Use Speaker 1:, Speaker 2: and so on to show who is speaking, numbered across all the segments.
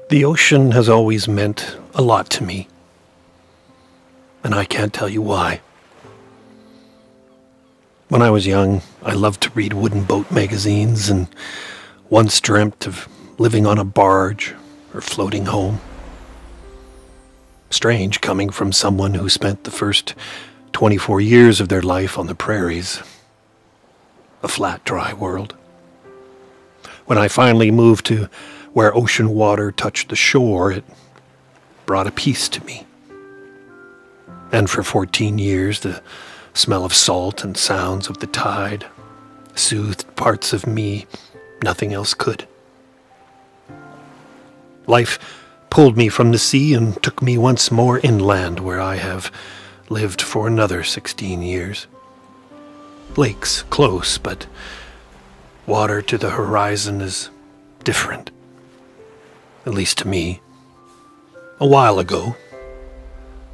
Speaker 1: The ocean has always meant a lot to me, and I can't tell you why. When I was young, I loved to read wooden boat magazines and once dreamt of living on a barge or floating home. Strange coming from someone who spent the first 24 years of their life on the prairies, a flat, dry world. When I finally moved to where ocean water touched the shore, it brought a peace to me. And for 14 years, the smell of salt and sounds of the tide soothed parts of me nothing else could. Life pulled me from the sea and took me once more inland, where I have lived for another 16 years. Lakes close, but water to the horizon is different, at least to me. A while ago,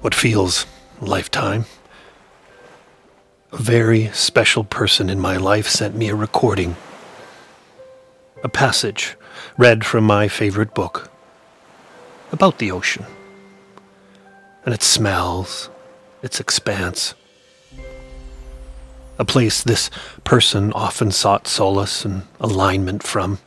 Speaker 1: what feels a lifetime, a very special person in my life sent me a recording, a passage read from my favorite book about the ocean and its smells, its expanse. A place this person often sought solace and alignment from,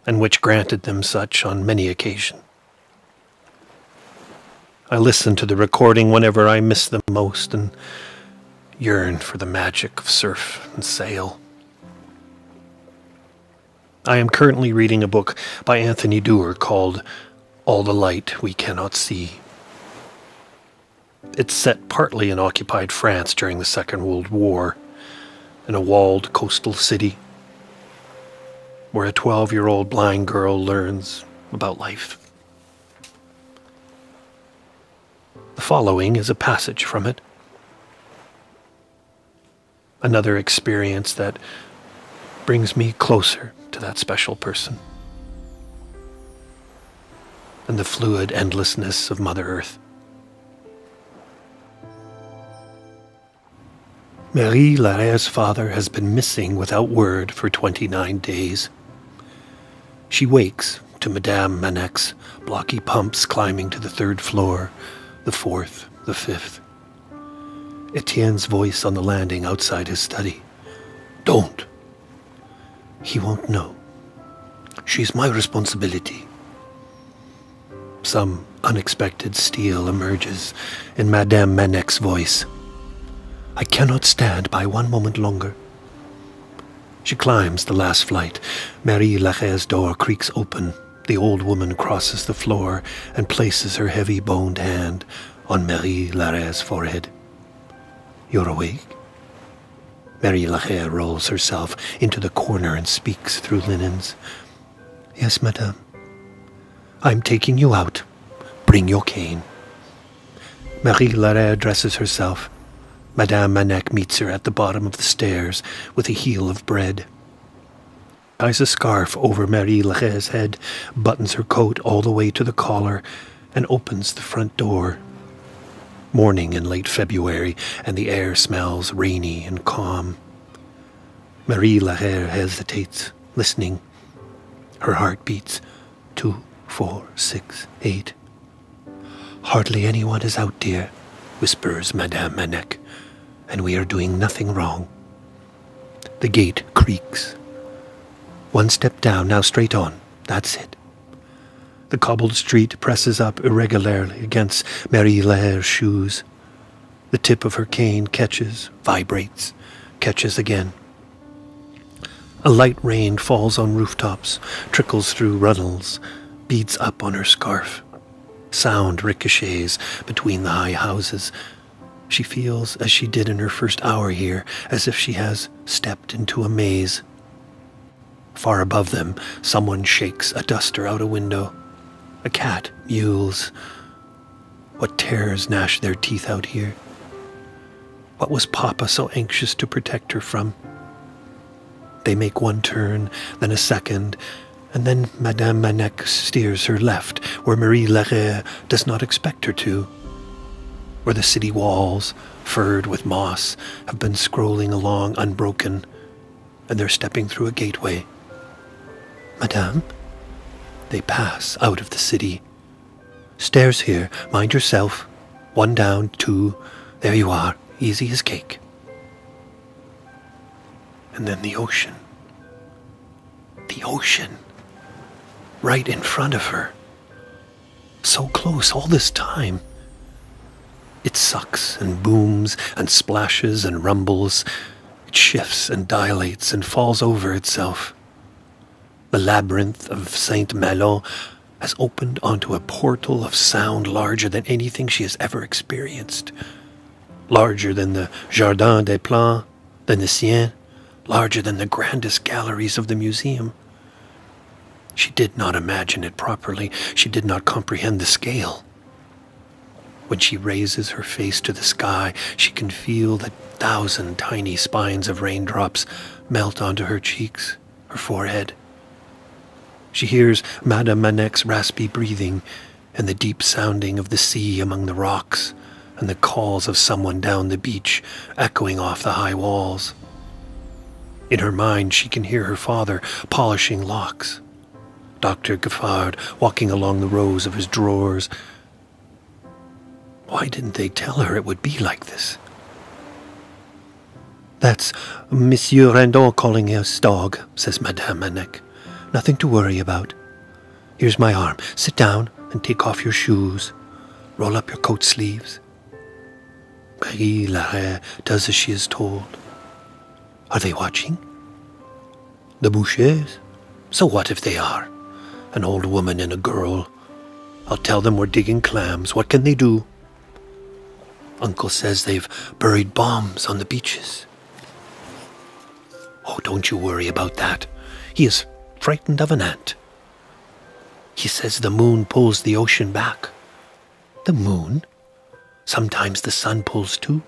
Speaker 1: and which granted them such on many occasions. I listen to the recording whenever I miss them most and yearn for the magic of surf and sail. I am currently reading a book by Anthony Doerr called All the Light We Cannot See. It's set partly in occupied France during the Second World War, in a walled coastal city, where a 12-year-old blind girl learns about life. The following is a passage from it. Another experience that brings me closer to that special person and the fluid endlessness of Mother Earth. Marie Larrey's father has been missing without word for 29 days. She wakes to Madame Manec's blocky pumps climbing to the 3rd floor, the 4th, the 5th. Etienne's voice on the landing outside his study. Don't. He won't know. She's my responsibility. Some unexpected steel emerges in Madame Manec's voice. I cannot stand by one moment longer. She climbs the last flight. Marie Larrey's door creaks open. The old woman crosses the floor and places her heavy boned hand on Marie Larrey's forehead. You're awake? Marie Larrey rolls herself into the corner and speaks through linens. Yes, madame. I'm taking you out. Bring your cane. Marie Larrey dresses herself. Madame Manec meets her at the bottom of the stairs with a heel of bread. Ties a scarf over Marie Larrey's head, buttons her coat all the way to the collar, and opens the front door. Morning in late February, and the air smells rainy and calm. Marie Larrey hesitates, listening. Her heart beats 2, 4, 6, 8. Hardly anyone is out, dear, whispers Madame Manec, and we are doing nothing wrong. The gate creaks. One step down, now straight on. That's it. The cobbled street presses up irregularly against Marie Larrey's shoes. The tip of her cane catches, vibrates, catches again. A light rain falls on rooftops, trickles through runnels, beads up on her scarf. Sound ricochets between the high houses. She feels, as she did in her first hour here, as if she has stepped into a maze. Far above them, someone shakes a duster out a window. A cat mews. What terrors gnash their teeth out here? What was Papa so anxious to protect her from? They make one turn, then a second, and then Madame Manec steers her left, where Marie Larrey does not expect her to, where the city walls, furred with moss, have been scrolling along unbroken, and they're stepping through a gateway. Madame? They pass out of the city. Stairs here, mind yourself. 1 down, 2, there you are, easy as cake. And then the ocean. The ocean. Right in front of her. So close all this time. It sucks and booms and splashes and rumbles. It shifts and dilates and falls over itself. The labyrinth of Saint Malo has opened onto a portal of sound larger than anything she has ever experienced. Larger than the Jardin des Plantes, than the Sienne, larger than the grandest galleries of the museum. She did not imagine it properly. She did not comprehend the scale. When she raises her face to the sky, she can feel the 1,000 tiny spines of raindrops melt onto her cheeks, her forehead. She hears Madame Manec's raspy breathing and the deep sounding of the sea among the rocks and the calls of someone down the beach echoing off the high walls. In her mind, she can hear her father polishing locks, Dr. Giffard walking along the rows of his drawers. Why didn't they tell her it would be like this? That's Monsieur Randon calling his dog, says Madame Manec. Nothing to worry about. Here's my arm. Sit down and take off your shoes. Roll up your coat sleeves. Marie Larrey does as she is told. Are they watching? The Bouchers? So what if they are? An old woman and a girl. I'll tell them we're digging clams. What can they do? Uncle says they've buried bombs on the beaches. Oh, don't you worry about that. He is frightened of an ant. He says the moon pulls the ocean back. The moon? Sometimes the sun pulls too.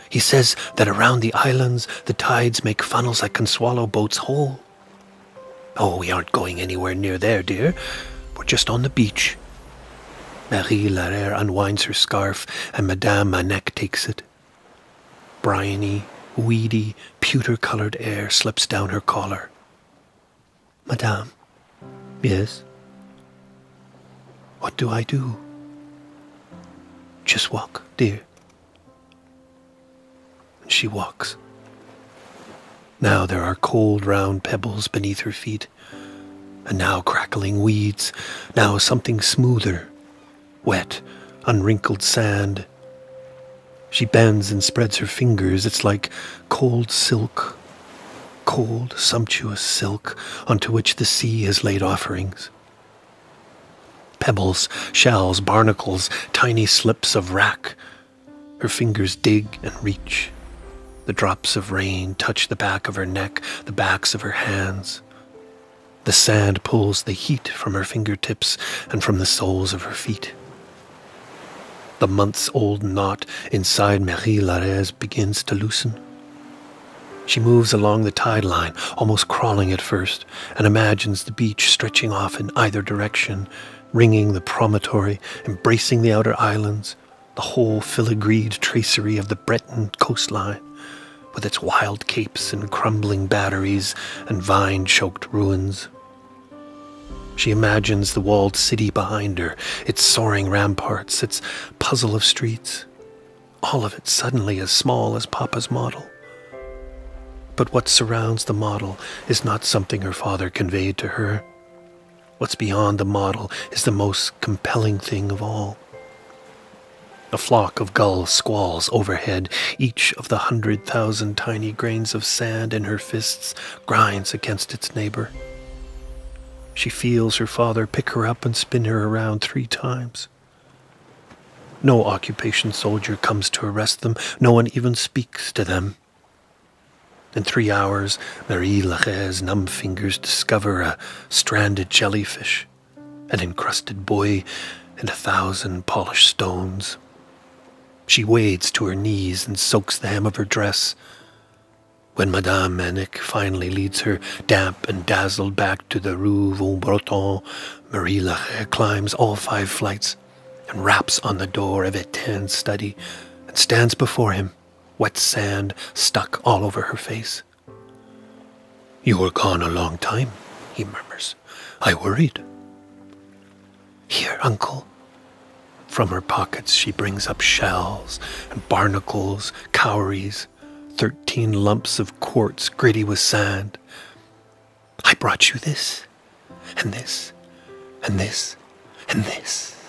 Speaker 1: He says that around the islands the tides make funnels that can swallow boats whole. Oh, we aren't going anywhere near there, dear. We're just on the beach. Marie Larrey unwinds her scarf and Madame Manec takes it. Briny, weedy, pewter-colored air slips down her collar. Madame. Yes? What do I do? Just walk, dear. And she walks. Now there are cold round pebbles beneath her feet, and now crackling weeds, now something smoother, wet, unwrinkled sand. She bends and spreads her fingers. It's like cold silk, cold, sumptuous silk onto which the sea has laid offerings. Pebbles, shells, barnacles, tiny slips of wrack. Her fingers dig and reach. The drops of rain touch the back of her neck, the backs of her hands. The sand pulls the heat from her fingertips and from the soles of her feet. The months-old knot inside Marie Larrey's begins to loosen. She moves along the tide line, almost crawling at first, and imagines the beach stretching off in either direction, ringing the promontory, embracing the outer islands, the whole filigreed tracery of the Breton coastline, with its wild capes and crumbling batteries and vine-choked ruins. She imagines the walled city behind her, its soaring ramparts, its puzzle of streets, all of it suddenly as small as Papa's model. But what surrounds the model is not something her father conveyed to her. What's beyond the model is the most compelling thing of all. A flock of gulls squalls overhead. Each of the 100,000 tiny grains of sand in her fists grinds against its neighbor. She feels her father pick her up and spin her around 3 times. No occupation soldier comes to arrest them. No one even speaks to them. In 3 hours, Marie Larrey's numb fingers discover a stranded jellyfish, an encrusted buoy, and 1,000 polished stones. She wades to her knees and soaks the hem of her dress. When Madame Manec finally leads her damp and dazzled back to the Rue Vaubreton, Marie Larrey climbs all 5 flights and raps on the door of Étienne's study and stands before him, wet sand stuck all over her face. "You were gone a long time," he murmurs. "I worried." Here, uncle. From her pockets she brings up shells and barnacles, cowries, 13 lumps of quartz gritty with sand. I brought you this, and this, and this, and this.